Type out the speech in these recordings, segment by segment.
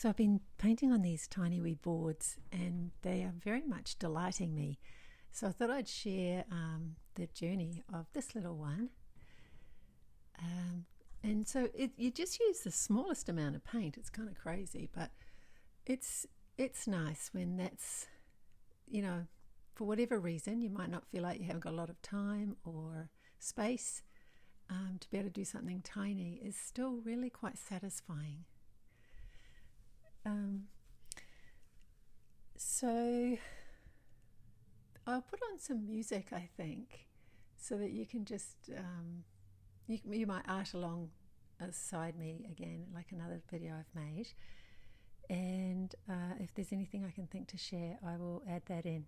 So I've been painting on these tiny wee boards and they are very much delighting me. So I thought I'd share the journey of this little one. And so you just use the smallest amount of paint. It's kind of crazy, but it's nice when that's, you know, for whatever reason, you might not feel like you haven't got a lot of time or space, to be able to do something tiny is still really quite satisfying. So I'll put on some music, I think, so that you can just, you might art along beside me again, like another video I've made. And if there's anything I can think to share, I will add that in.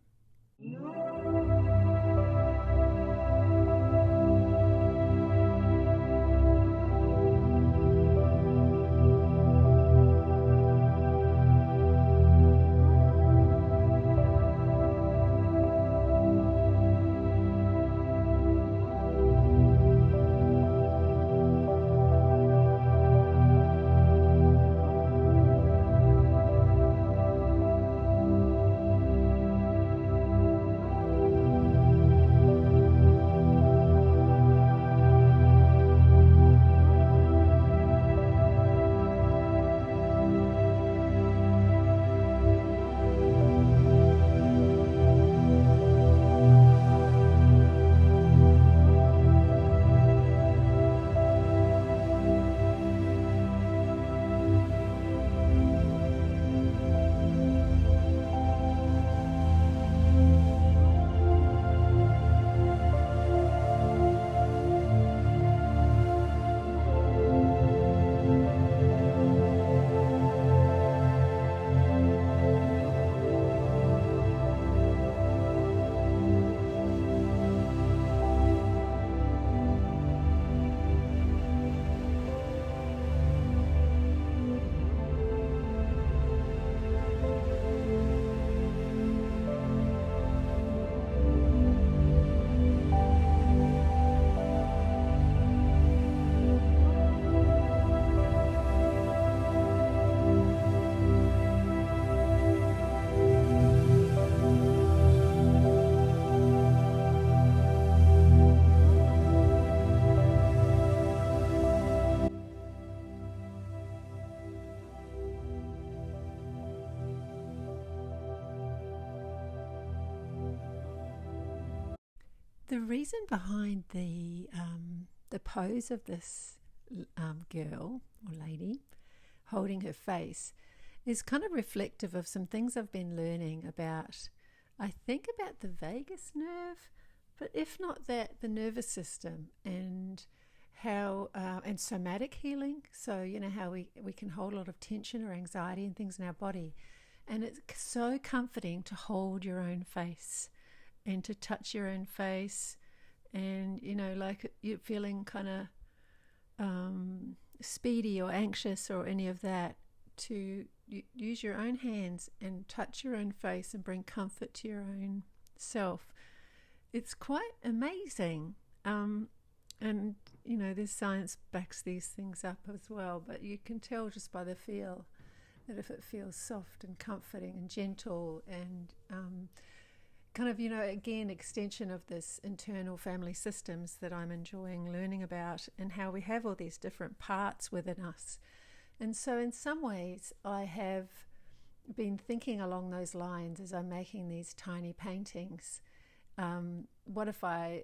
The reason behind the pose of this girl or lady holding her face is kind of reflective of some things I've been learning about, I think about the vagus nerve, but if not that, the nervous system and how, and somatic healing. So, you know, how we can hold a lot of tension or anxiety and things in our body. And it's so comforting to hold your own face and to touch your own face, and you know, like you're feeling kind of speedy or anxious or any of that, to use your own hands and touch your own face and bring comfort to your own self. It's quite amazing, and you know, there's science backs these things up as well, but you can tell just by the feel that if it feels soft and comforting and gentle and kind of, you know, again, extension of this internal family systems that I'm enjoying learning about, and how we have all these different parts within us. And so in some ways I have been thinking along those lines as I'm making these tiny paintings. What if I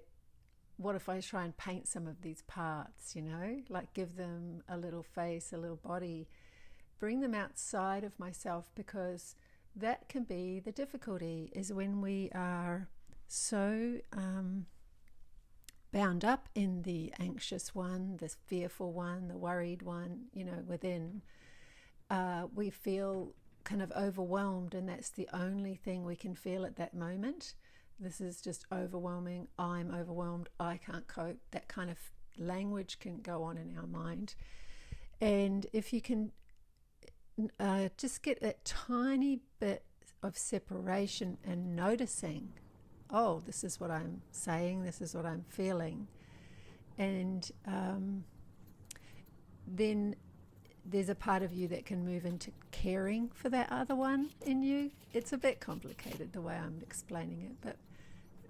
try and paint some of these parts, you know, like give them a little face, a little body, bring them outside of myself, because that can be the difficulty, is when we are so bound up in the anxious one, the fearful one, the worried one, you know, within, we feel kind of overwhelmed, and that's the only thing we can feel at that moment. This is just overwhelming. I'm overwhelmed. I can't cope. That kind of language can go on in our mind. And if you can just get that tiny bit of separation and noticing, oh, this is what I'm saying, this is what I'm feeling, and then there's a part of you that can move into caring for that other one in you. It's a bit complicated the way I'm explaining it, but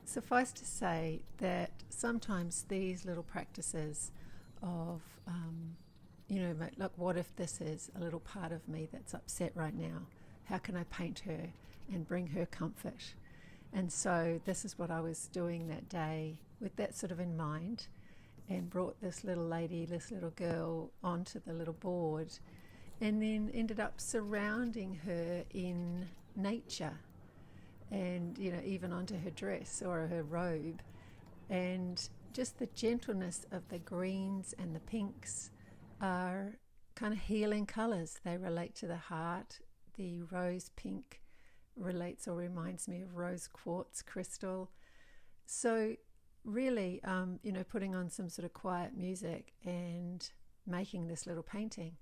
suffice to say that sometimes these little practices of, look, what if this is a little part of me that's upset right now? How can I paint her and bring her comfort? And so this is what I was doing that day with that sort of in mind, and brought this little lady, this little girl, onto the little board, and then ended up surrounding her in nature, and even onto her dress or her robe, and just the gentleness of the greens and the pinks are kind of healing colors. They relate to the heart. The rose pink relates or reminds me of rose quartz crystal. So really, putting on some sort of quiet music and making this little painting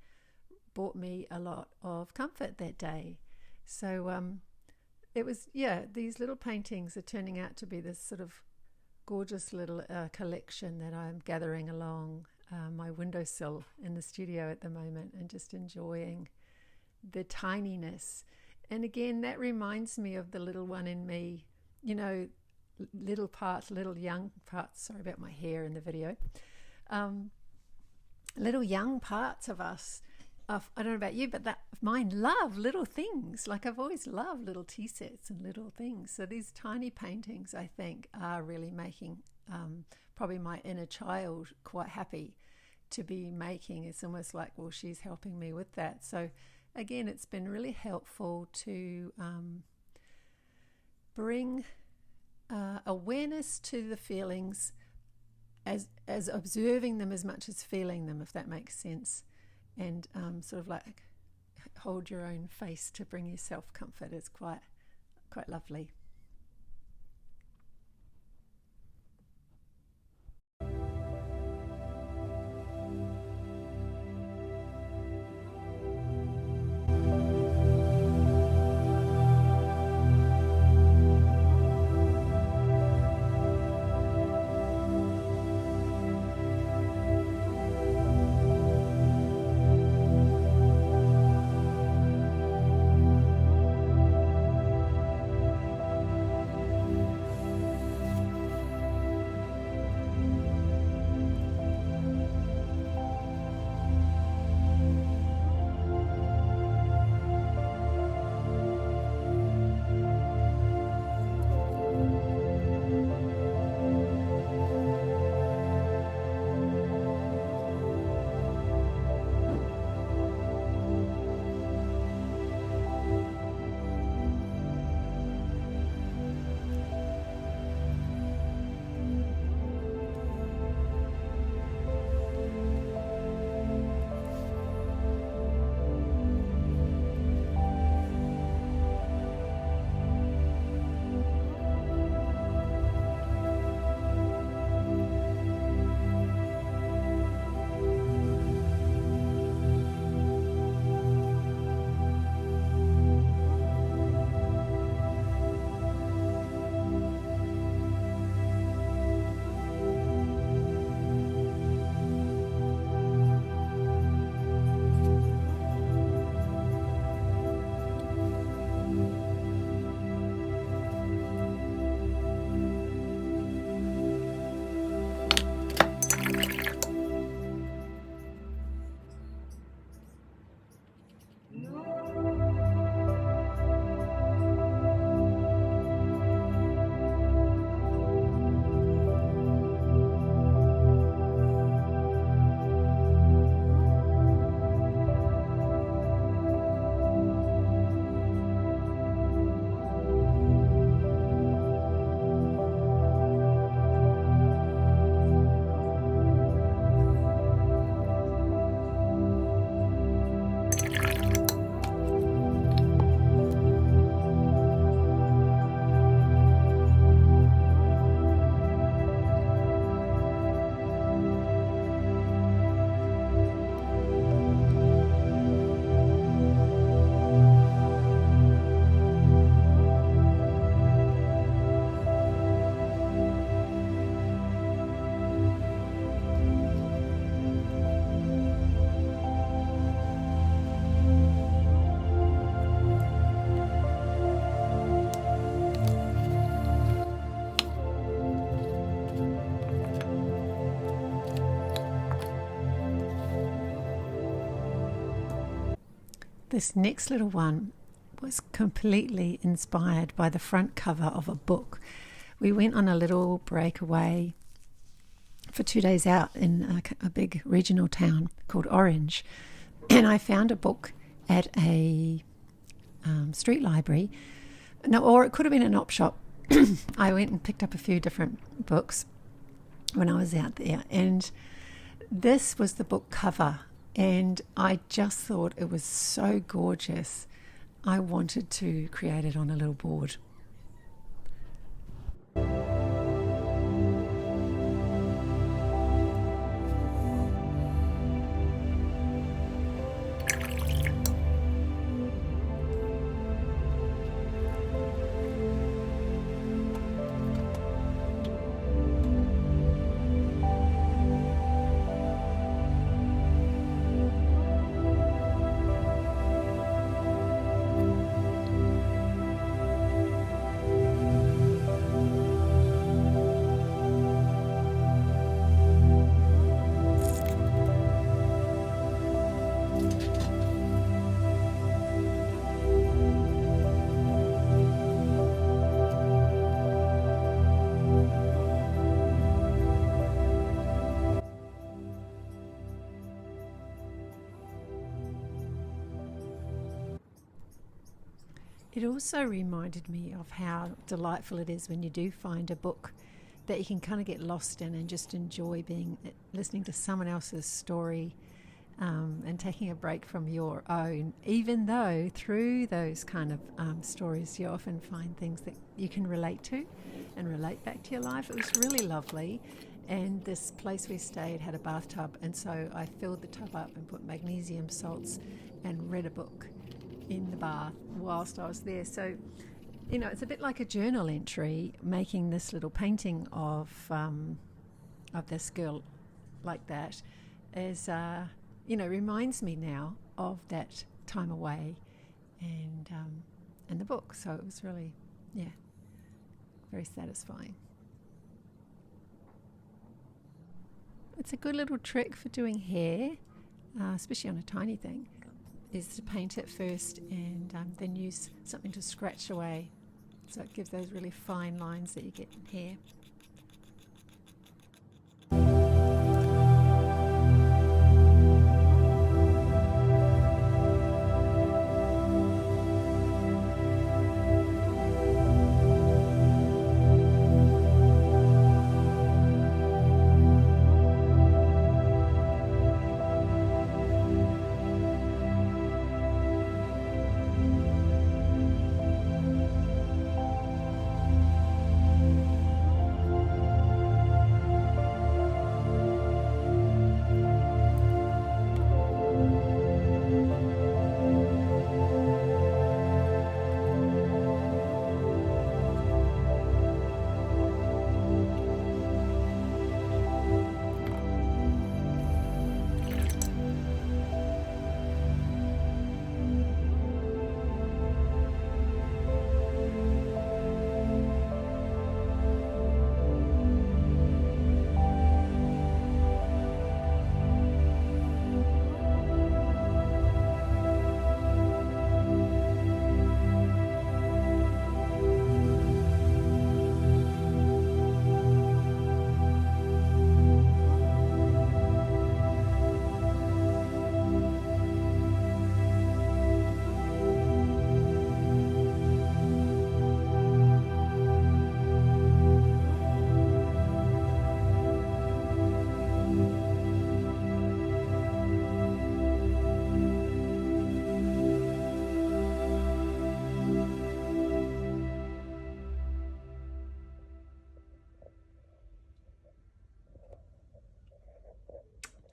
brought me a lot of comfort that day. So it was, these little paintings are turning out to be this sort of gorgeous little collection that I'm gathering along my windowsill in the studio at the moment, and just enjoying the tininess. And again, that reminds me of the little one in me, little parts, little young parts, sorry about my hair in the video, little young parts of us. I don't know about you, but that mine love little things. Like, I've always loved little tea sets and little things. So these tiny paintings, I think, are really making probably my inner child quite happy to be making. It's almost like, well, she's helping me with that. So again, it's been really helpful to bring awareness to the feelings, as observing them as much as feeling them, if that makes sense. And sort of like hold your own face to bring yourself comfort is quite lovely. This next little one was completely inspired by the front cover of a book. We went on a little breakaway for 2 days out in a big regional town called Orange, and I found a book at a street library. No, or it could have been an op shop. I went and picked up a few different books when I was out there, and this was the book cover, and I just thought it was so gorgeous. I wanted to create it on a little board. It also reminded me of how delightful it is when you do find a book that you can kind of get lost in and just enjoy listening to someone else's story, and taking a break from your own, even though through those kind of stories you often find things that you can relate to and relate back to your life. It was really lovely, and this place we stayed had a bathtub, and so I filled the tub up and put magnesium salts and read a book in the bath whilst I was there. So, you know, it's a bit like a journal entry, making this little painting of this girl like that, is reminds me now of that time away and the book. So it was really, very satisfying. It's a good little trick for doing hair, especially on a tiny thing, is to paint it first and then use something to scratch away, so it gives those really fine lines that you get in hair.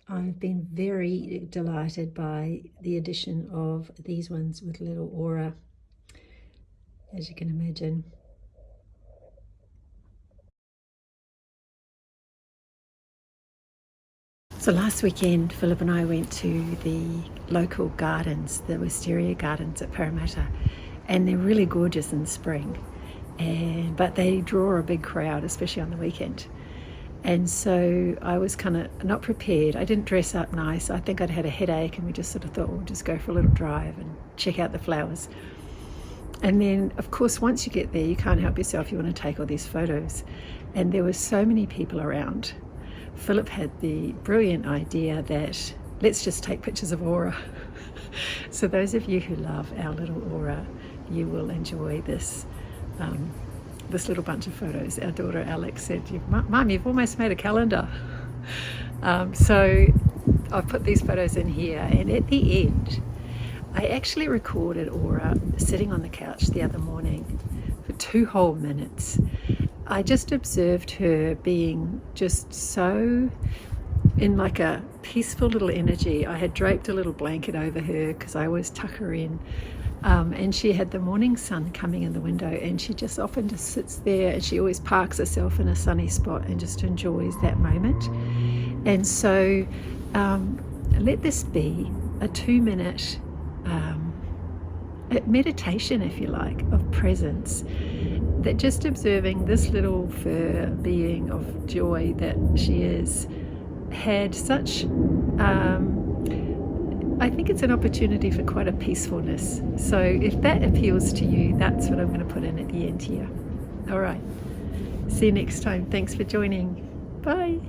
I've been very delighted by the addition of these ones with little aura, as you can imagine. So last weekend, Philip and I went to the local gardens, the Wisteria gardens at Parramatta, and they're really gorgeous in spring, but they draw a big crowd, especially on the weekend. And so I was kind of not prepared. I didn't dress up nice. I think I'd had a headache, and we just sort of thought we'll just go for a little drive and check out the flowers. And then, of course, once you get there, you can't help yourself. You want to take all these photos. And there were so many people around. Philip had the brilliant idea that let's just take pictures of Aura. So those of you who love our little Aura, you will enjoy this this little bunch of photos. Our daughter Alex said, Mum, you've almost made a calendar. So I've put these photos in here, and at the end I actually recorded Aura sitting on the couch the other morning for 2 whole minutes. I just observed her being just so in like a peaceful little energy. I had draped a little blanket over her because I always tuck her in. And she had the morning sun coming in the window, and she just often just sits there, and she always parks herself in a sunny spot and just enjoys that moment. And so let this be a 2-minute meditation, if you like, of presence, that just observing this little fur being of joy that she is, had such I think it's an opportunity for quite a peacefulness. So if that appeals to you, that's what I'm going to put in at the end here. All right. See you next time. Thanks for joining. Bye.